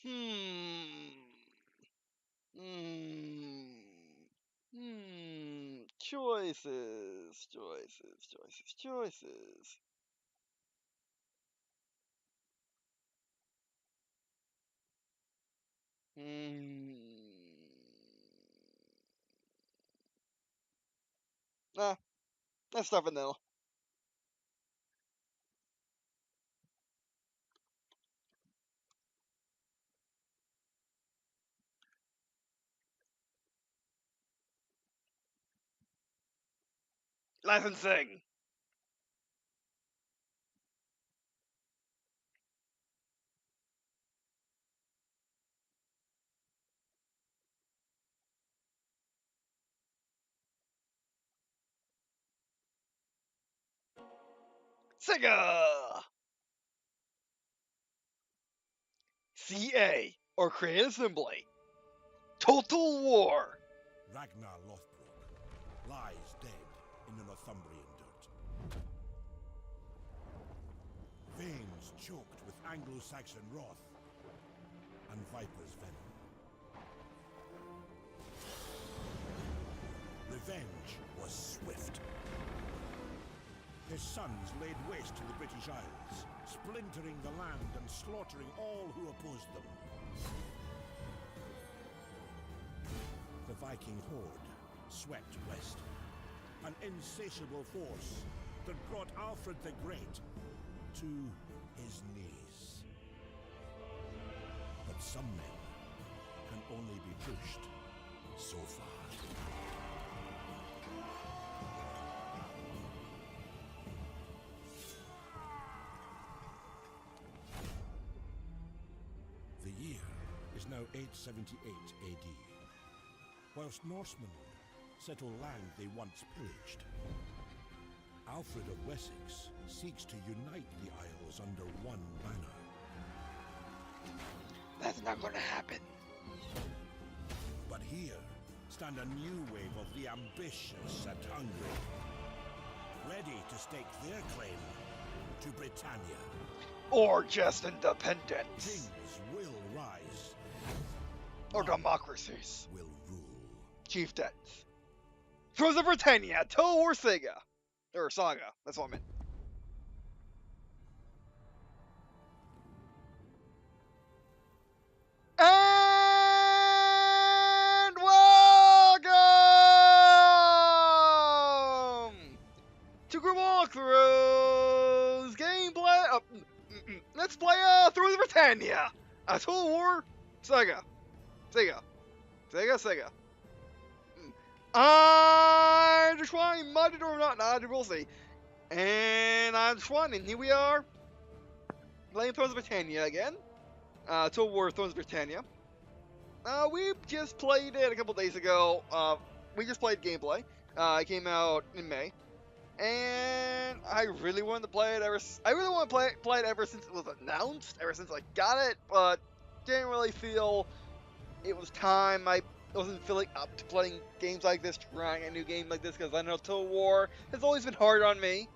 Hmm. Choices. Hmm. Nah, that's start vanilla. Licensing. Sega. CA or Create Assembly. Total War. Ragnar Lothbrok lies dead in the Northumbrian dirt. Veins choked with Anglo-Saxon wrath and viper's venom. Revenge was swift. His sons laid waste to the British Isles, splintering the land and slaughtering all who opposed them. The Viking horde swept west, an insatiable force that brought Alfred the Great to his knees. But some men can only be pushed so far. The year is now 878 AD. Whilst Norsemen settle land they once pillaged, Alfred of Wessex seeks to unite the Isles under one banner. That's not gonna happen. But here stand a new wave of the ambitious and hungry, ready to stake their claim to Britannia. Or just independence. Kings will rise. Or democracies. Will rule. Chieftains. Thrones of Britannia, Total War Saga. Or Saga, that's what I meant. And welcome to Group Walkthroughs gameplay. Let's play Thrones of Britannia, a Total War Saga. Sega. I'm Schwein, modded or not, we'll see. And I'm Schwein, and here we are playing Thrones of Britannia again. Total War Thrones of Britannia. We just played it a couple days ago. We just played gameplay. It came out in May, and I really wanted to play it I really want to play it ever since it was announced, ever since I got it, but didn't really feel it was time. I wasn't feeling up to playing games like this, trying a new game like this, because I know Total War has always been hard on me.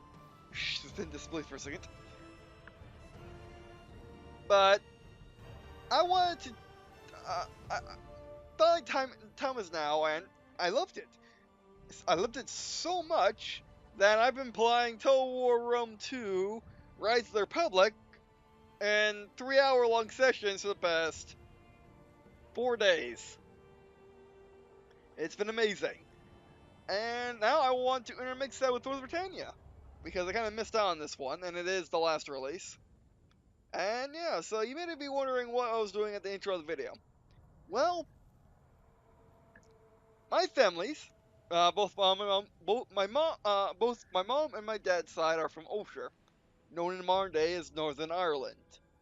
Suspend disbelief for a second. But I wanted to. I felt like time is now, and I loved it. I loved it so much that I've been playing Total War Rome 2, Rise of the Republic, in 3-hour-long sessions for the past 4 days. It's been amazing. And now I want to intermix that with Thrones of Britannia, because I kind of missed out on this one, and it is the last release. And yeah, so you may be wondering what I was doing at the intro of the video. Well, my families, both my mom and my dad's side are from Ulster, known in modern day as Northern Ireland,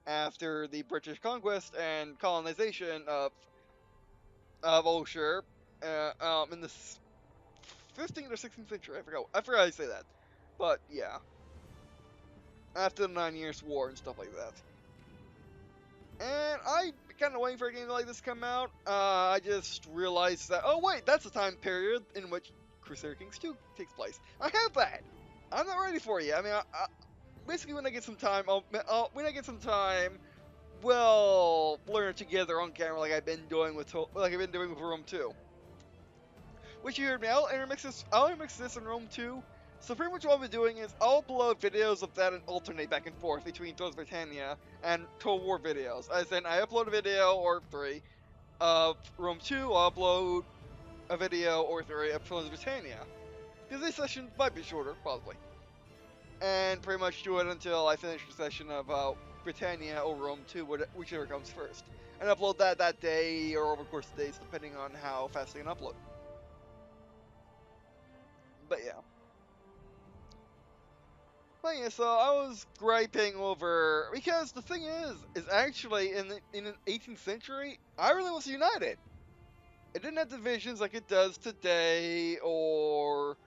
after the British conquest and colonization of Ulster in the 15th or 16th century. I forgot how to say that, but yeah, after the 9 Years' War and stuff like that. And I kind of waiting for a game like this to come out. I just realized that, oh wait, that's the time period in which Crusader Kings 2 takes place. I have that. I'm not ready for you. I mean, basically when I get some time, will learn together on camera, like I've been doing with Rome 2. Which you heard me. I'll intermix this in Rome 2. So pretty much what I'll be doing is I'll upload videos of that and alternate back and forth between Thrones of Britannia and Total War videos. As in, I upload a video or 3 of Rome 2. I'll upload a video or 3 of Thrones of Britannia. Because these sessions might be shorter, probably. And pretty much do it until I finish the session of Britannia or Rome 2, whichever comes first. And upload that day or over the course of days, depending on how fast I can upload. But yeah. So I was griping over, because the thing is actually in the 18th century, Ireland was united. It didn't have divisions like it does today or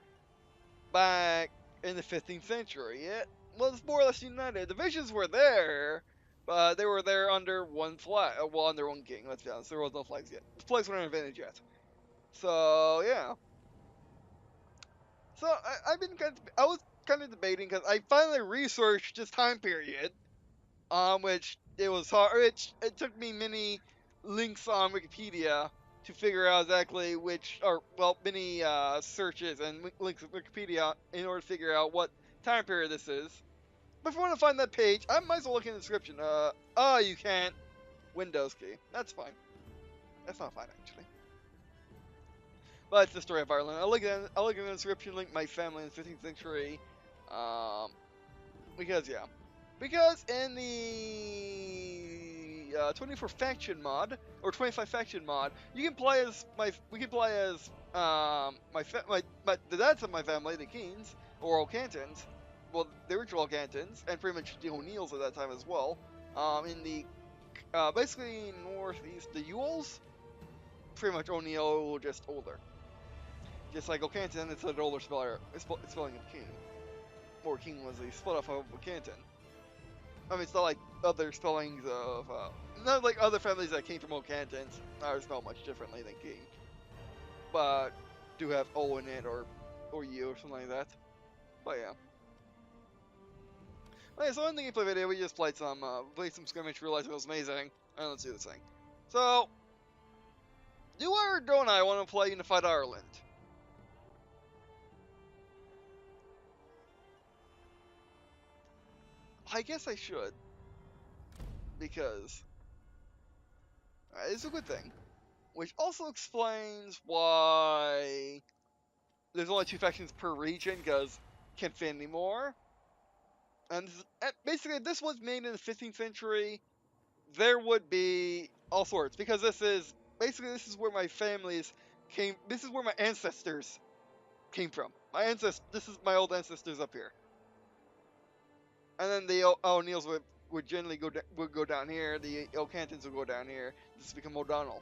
back in the 15th century. It was more or less united. Divisions were there, but they were there under one flag, well, under one king. Let's be honest, there was no flags yet. The flags weren't invented yet. So yeah. So I was kind of debating because I finally researched this time period, which it was hard. It took me many links on Wikipedia to figure out exactly many searches and links on Wikipedia in order to figure out what time period this is. But if you want to find that page, I might as well look in the description. You can't. Windows key. That's fine. That's not fine actually. But it's the story of Ireland. I'll link in the description. Link my family in the 15th century. Because in the 24 faction mod or 25 faction mod, you can play as the dads of my family, the Keens or O'Cantons. Well, the original O'Cantons and pretty much the O'Neills at that time as well. In the basically northeast, the Ewells, pretty much O'Neill, just older. Just like O'Canton, it's an older spelling of King. Or King was a split off of O'Canton. I mean, it's not like other spellings of, not like other families that came from O'Cantons are spelled much differently than King. But do have O in it, or U, or something like that. But yeah. Okay, so in the gameplay video, we just played some skirmish, realized it was amazing, and let's do this thing. So, do I or don't I want to play Unified Ireland? I guess I should, because it's a good thing, which also explains why there's only 2 factions per region, because can't fit anymore. And basically, if this was made in the 15th century, there would be all sorts, because this is where my families came. This is where my ancestors came from. This is my old ancestors up here. And then the O'Neills would generally go down here. The O'Cantons would go down here. This would become O'Donnell.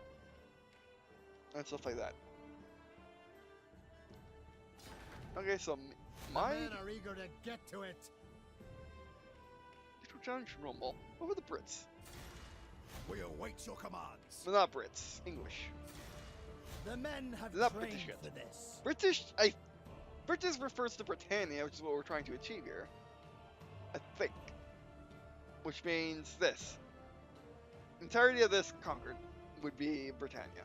And stuff like that. Okay, so The men are eager to get to it. Challenge Rumble. What were the Brits? We await your commands. They're not Brits. English. The men have They're not trained British yet. for this. British refers to Britannia, which is what we're trying to achieve here. I think. Which means this. The entirety of this conquered would be Britannia.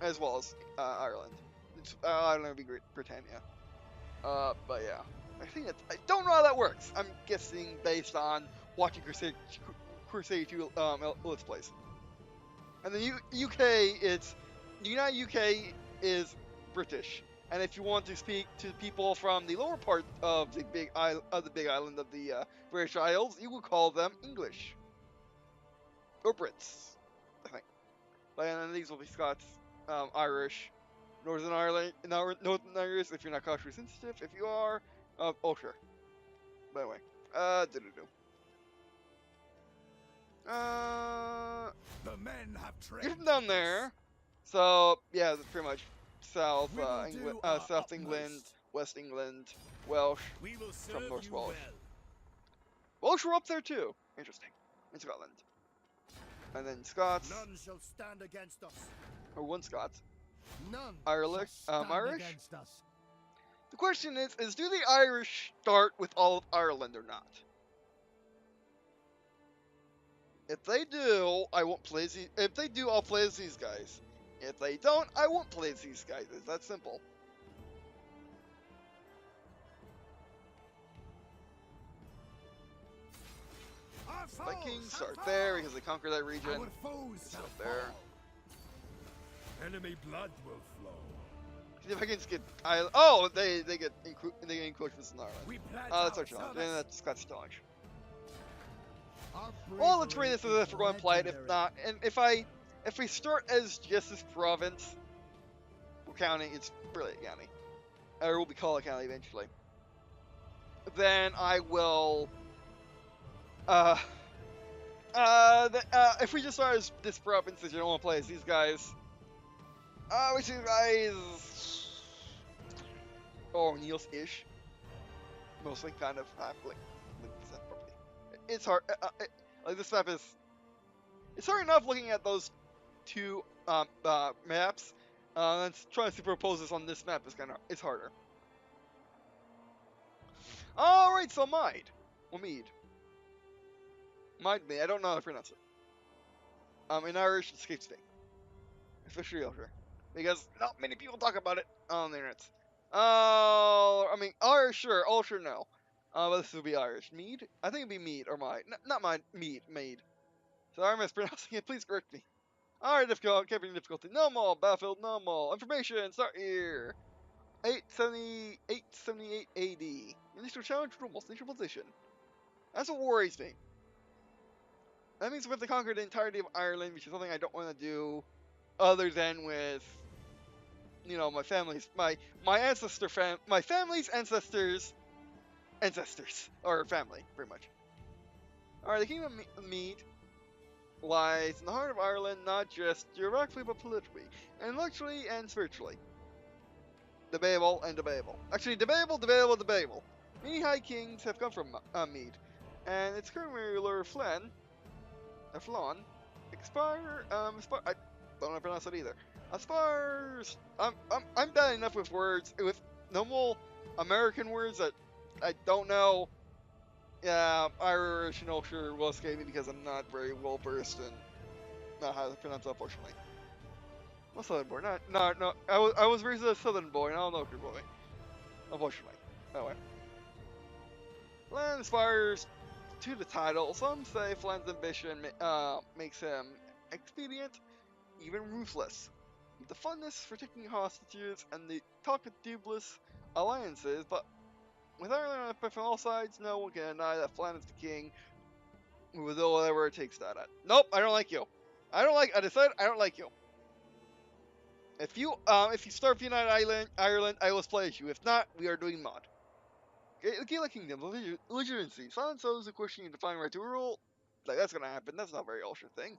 As well as Ireland. Ireland would be Britannia. But yeah. I don't know how that works. I'm guessing based on watching Crusade 2 Let's Plays. And the United UK is British. And if you want to speak to people from the lower part of the big island of the British Isles, you would call them English or Brits, I think. But then these will be Scots, Irish, Northern Ireland, Northern Irish. If you're not culturally sensitive, if you are, Ulster. By the way, The men have trained. Get from down there. So yeah, that's pretty much South England, South England, West England, Welsh, from North Welsh. Welsh were up there too. Interesting. In Scotland. And then Scots. None shall stand against us. Or one Scots. None Irish. shall stand Irish. against us. The question is do the Irish start with all of Ireland or not? If they do, I won't play these. If they do, I'll play as these guys. If they don't, I won't play as these guys. It's that simple. Our foes Vikings shall start fall. there because they conquer that region. Our foes It's shall up there. fall. Enemy blood will flow. The Vikings get oh they get encroachments in Ireland. We pledge That's our our challenge. service. And that's Scott's challenge. Our Well, let's bravery read this as is if we're going to play it. If legendary. not, and if we start as just this province, we're counting. It's really a county, or will be called a county eventually. Then I will. If we just start as this province, if you don't want to play as these guys, which these guys, or Niels-ish, mostly kind of like it's hard. Like this map is, it's hard enough looking at those two maps. And trying to superimpose this on this map is it's harder. All right, so Mead. I don't know how to pronounce it. In Irish, it escapes me, especially Ulster, because not many people talk about it on the internet. I mean, Irish, sure, Ulster, no. But this would be Irish. Mead? I think it'd be Mead or Mead. Not Mead. Mead. So I'm mispronouncing it. Please correct me. Alright, campaign difficulty. Normal. Battlefield normal. Information. Start here. 878 AD. Initial challenge normal. Initial position. That's what worries me. That means we have to conquer the entirety of Ireland, which is something I don't want to do, other than with, my family's my family's ancestors or family, pretty much. Alright, the Kingdom of Mead lies in the heart of Ireland, not just geographically but politically, and intellectually and spiritually. Debatable and debatable. Actually, debatable. Many high kings have come from Mead, and its current ruler Flann, I don't know how to pronounce that either. Aspires. I'm bad enough with words, with normal American words that I don't know. Yeah, Irish and Ulster will escape me because I'm not very well versed in not how to pronounce it, unfortunately. I'm a Southern boy. No. I was raised as a Southern boy, not an Ulster boy. Unfortunately. Anyway. Flann aspires to the title. Some say Flann's ambition makes him expedient, even ruthless. With the fondness for taking hostages and the talkativeless alliances, but with Ireland on all sides, no one can deny that Flann is the king, who will do whatever it takes that at. Nope, I don't like you. I decided I don't like you. If you start with United Ireland, I will play as you. If not, we are doing mod. The Gaelic Kingdom, legitimacy. Silence those who question you define right to rule. Like, that's gonna happen. That's not a very Ulster thing.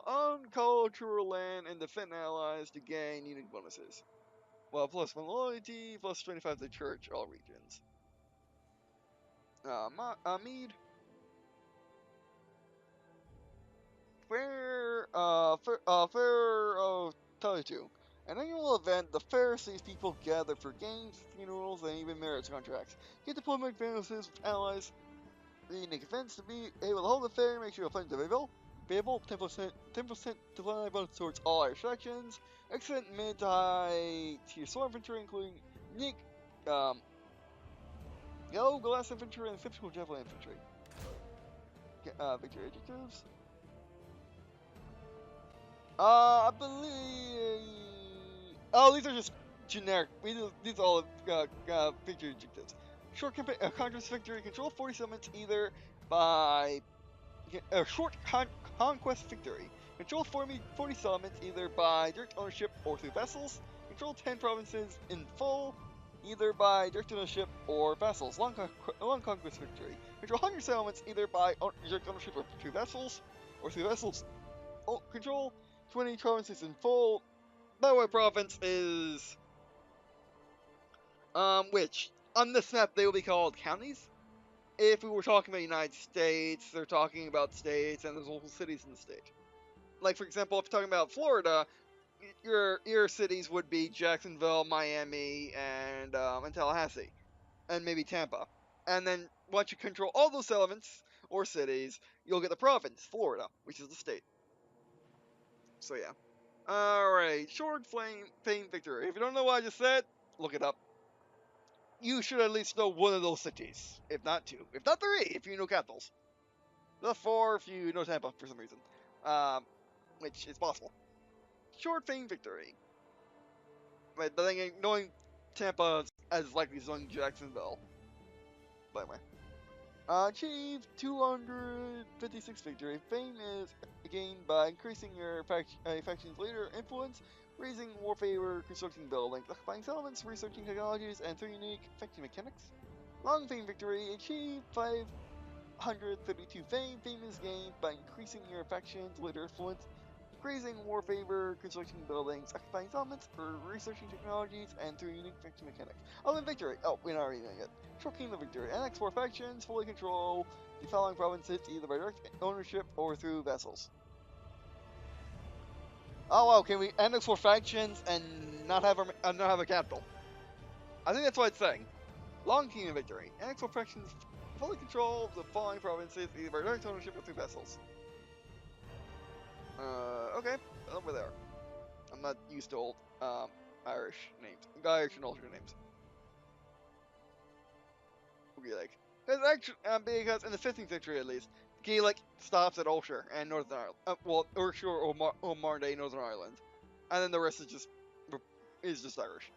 Uncultural land and defend allies to gain unique bonuses. Well, plus 1 loyalty, plus 25 to church, all regions. Mead. Fair of Talitu. An annual event, the fair sees people gather for games, funerals, and even marriage contracts. Get diplomatic bonuses with allies. The unique events to be able to hold the fair makes you a friend of Playable, 10% to bonus towards all Irish sections. Excellent mid to high tier sword infantry, including unique yellow glass infantry and typical javelin infantry. Victory adjectives. I believe. Oh, these are just generic. These are all victory adjectives. Short conquest victory. Control 40 settlements either by short conquest victory. Control 40 settlements either by direct ownership or through vessels. Control 10 provinces in full, either by direct ownership or vassals. Long conquest victory. Control 100 settlements either by direct ownership or through vessels. Control 20 provinces in full. By the way, province is which on this map they will be called counties. If we were talking about the United States, they're talking about states, and there's local cities in the state. Like, for example, if you're talking about Florida, your cities would be Jacksonville, Miami, and Tallahassee, and maybe Tampa. And then once you control all those settlements, or cities, you'll get the province, Florida, which is the state. So yeah. Alright, short fame victory. If you don't know what I just said, look it up. You should at least know one of those cities, if not two, if not three, if you know capitals. The four if you know Tampa for some reason, which is possible. Short fame victory. But then knowing Tampa as likely as knowing Jacksonville. By the way. Achieve 256 victory. Fame is gained by increasing your faction's leader influence, raising war favor, constructing buildings, occupying settlements, researching technologies, and 3 unique faction mechanics. Long fame victory. Achieve 532 fame. Fame is gained by increasing your faction's leader influence, raising war favor, constructing buildings, occupying settlements, or researching technologies, and 3 unique faction mechanics. Ultimate victory. Oh, we're not already doing it. Short Kingdom victory. Annex 4 factions, fully control the following provinces either by direct ownership or through vassals. Oh wow, can we annex 4 factions and not have a capital? I think that's what it's saying. Long Kingdom victory. Annex 4 factions, fully control the following provinces either by direct ownership or through vassals. Okay, over there. I'm not used to old Irish names, Irish and Ulster names. Gaelic. Because in the 15th century at least, Gaelic stops at Ulster and Northern Ireland. Well, Ulster or modern day Northern Ireland, and then the rest is just Irish.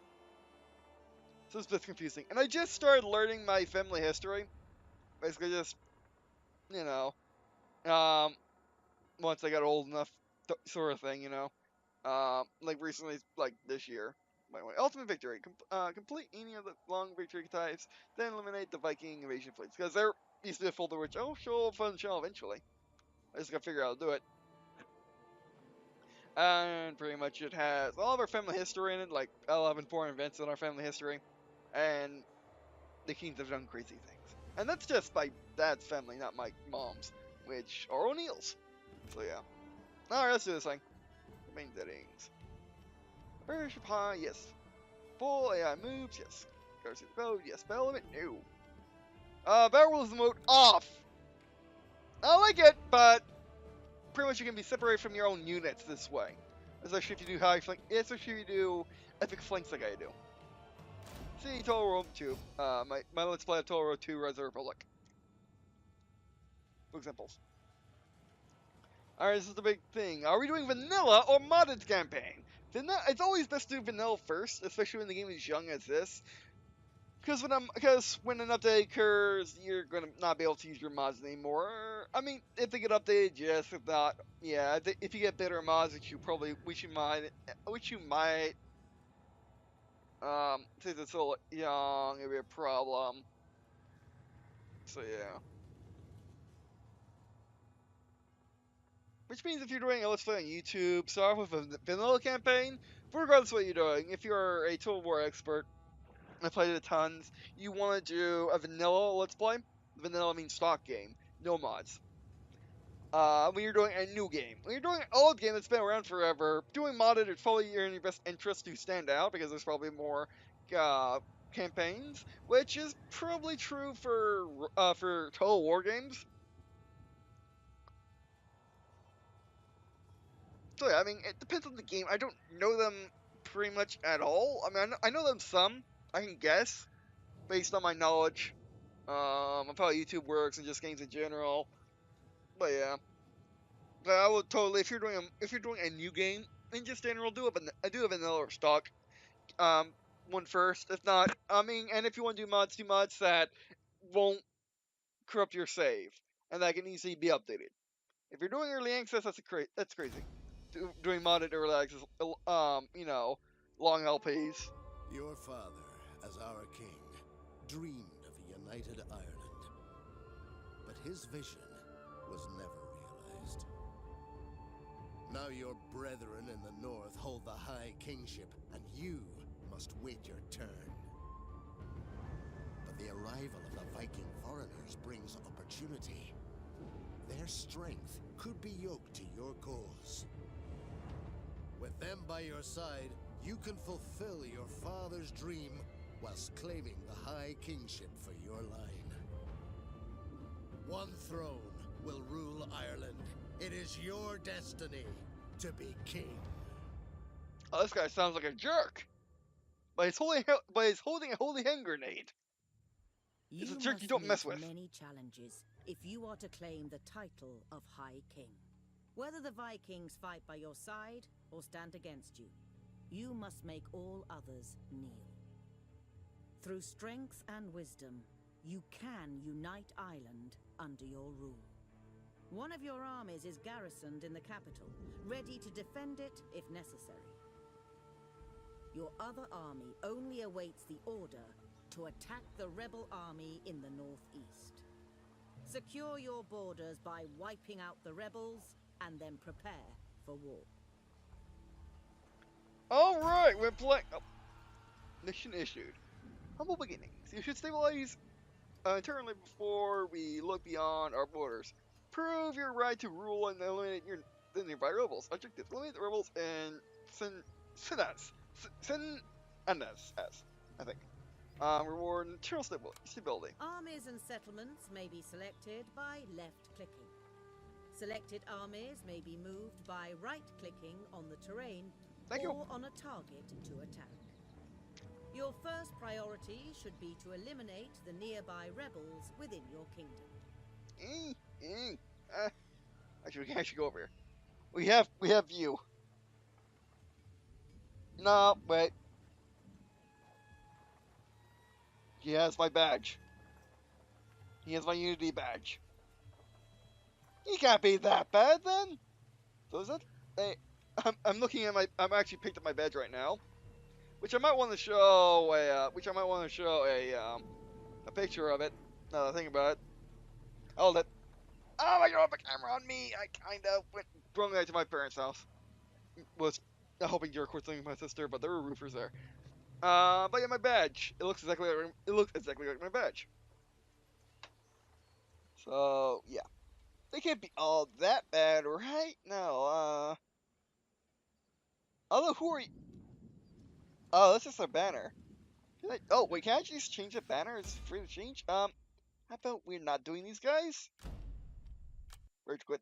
So it's a bit confusing. And I just started learning my family history, basically just, you know, once I got old enough, sort of thing, you know. Like recently, like this year. By the way, ultimate victory. Complete any of the long victory types, then eliminate the Viking invasion fleets. Because there used to be a folder which I'll show up on the channel eventually. I just gotta figure out how to do it. And pretty much it has all of our family history in it, like 11 foreign events in our family history. And the kings have done crazy things. And that's just my dad's family, not my mom's, which are O'Neills. So yeah. Alright, let's do this thing. Main settings. Worship high, yes. Full AI moves, yes. Goes through the code, yes. Battle limit, no. Battle rules mode off. I like it, but pretty much you can be separated from your own units this way. Especially if you do high flank, especially if you do epic flanks like I do. See Total War 2. My Let's Play of Total War 2 Rise of the Republic. For examples. Alright, this is the big thing. Are we doing vanilla or modded campaign? It's always best to do vanilla first, especially when the game is young as this. Because when an update occurs, you're gonna not be able to use your mods anymore. I mean, if they get updated, yes. If not, yeah. If you get better mods, which you might, since it's so young, it'd be a problem. So yeah. Which means if you're doing a Let's Play on YouTube, start off with a vanilla campaign, regardless of what you're doing. If you're a Total War expert, I played it tons, you want to do a vanilla Let's Play. Vanilla means stock game, no mods. When you're doing a new game. When you're doing an old game that's been around forever, doing modded is probably in your best interest to stand out, because there's probably more campaigns, which is probably true for Total War games. So yeah, I mean, it depends on the game. I don't know them pretty much at all. I mean, I know them some. I can guess based on my knowledge of how YouTube works and just games in general. But yeah, but I would totally if you're doing a new game in just general, do a vanilla or stock one first. If not, I mean, and if you want to do mods that won't corrupt your save and that can easily be updated. If you're doing early access, that's crazy. Doing modded early access, you know, long LPs. Your father, as our king, dreamed of a united Ireland. But his vision was never realized. Now your brethren in the north hold the high kingship, and you must wait your turn. But the arrival of the Viking foreigners brings opportunity. Their strength could be yoked to your cause. With them by your side, you can fulfill your father's dream whilst claiming the high kingship for your line. One throne will rule Ireland. It is your destiny to be king. Oh, this guy sounds like a jerk. But he's holding a holy hand grenade. It's a jerk you don't mess with. Many challenges if you are to claim the title of High King. Whether the Vikings fight by your side or stand against you, you must make all others kneel. Through strength and wisdom, you can unite Ireland under your rule. One of your armies is garrisoned in the capital, ready to defend it if necessary. Your other army only awaits the order to attack the rebel army in the northeast. Secure your borders by wiping out the rebels, and then prepare for war. Alright, we're playing... Oh. Mission issued. Humble beginnings. You should stabilize internally before we look beyond our borders. Prove your right to rule and eliminate the nearby rebels. Objective: eliminate the rebels in Sin-Andes, I think. Reward internal stability. Armies and settlements may be selected by left-clicking. Selected armies may be moved by right-clicking on the terrain or on a target to attack. Your first priority should be to eliminate the nearby rebels within your kingdom. Actually, we can actually go over here. We have view. No, wait. He has my badge. He has my Unity badge. He can't be that bad then. So is it? Hey, I'm looking at my. I'm actually picked up my badge right now, which I might want to show a picture of it. Now that I think about it. Hold it. Oh my god, the camera on me! I kind of went wrong to my parents' house. Was hoping to record something with my sister, but there were roofers there. But yeah, my badge. It looks exactly like my badge. So yeah, they can't be all that bad, right? No. Although who are you? Oh, that's just a banner. Oh wait, can I just change the banner? It's free to change. How about we're not doing these guys? Rage quit.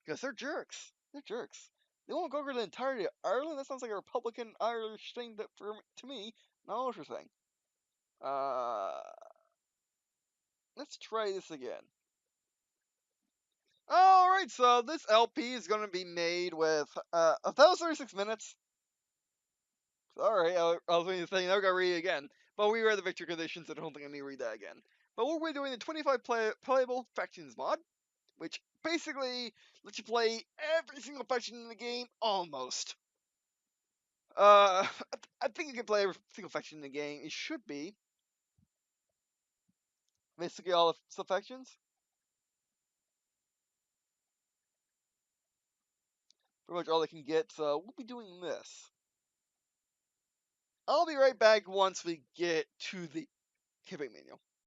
Because they're jerks. They're jerks. They won't go over the entirety of Ireland. That sounds like a Republican Irish thing to me. Not an Ulster thing. Let's try this again. Alright, so this LP is going to be made with 1,036 minutes. Sorry, I was going to say, never got to read it again. But we read the victory conditions, and I don't think I need to read that again. But we're doing the 25 playable factions mod, which basically lets you play every single faction in the game, almost. I think you can play every single faction in the game. It should be basically all the sub-factions. Pretty much all they can get, so we'll be doing this. I'll be right back once we get to the campaign manual.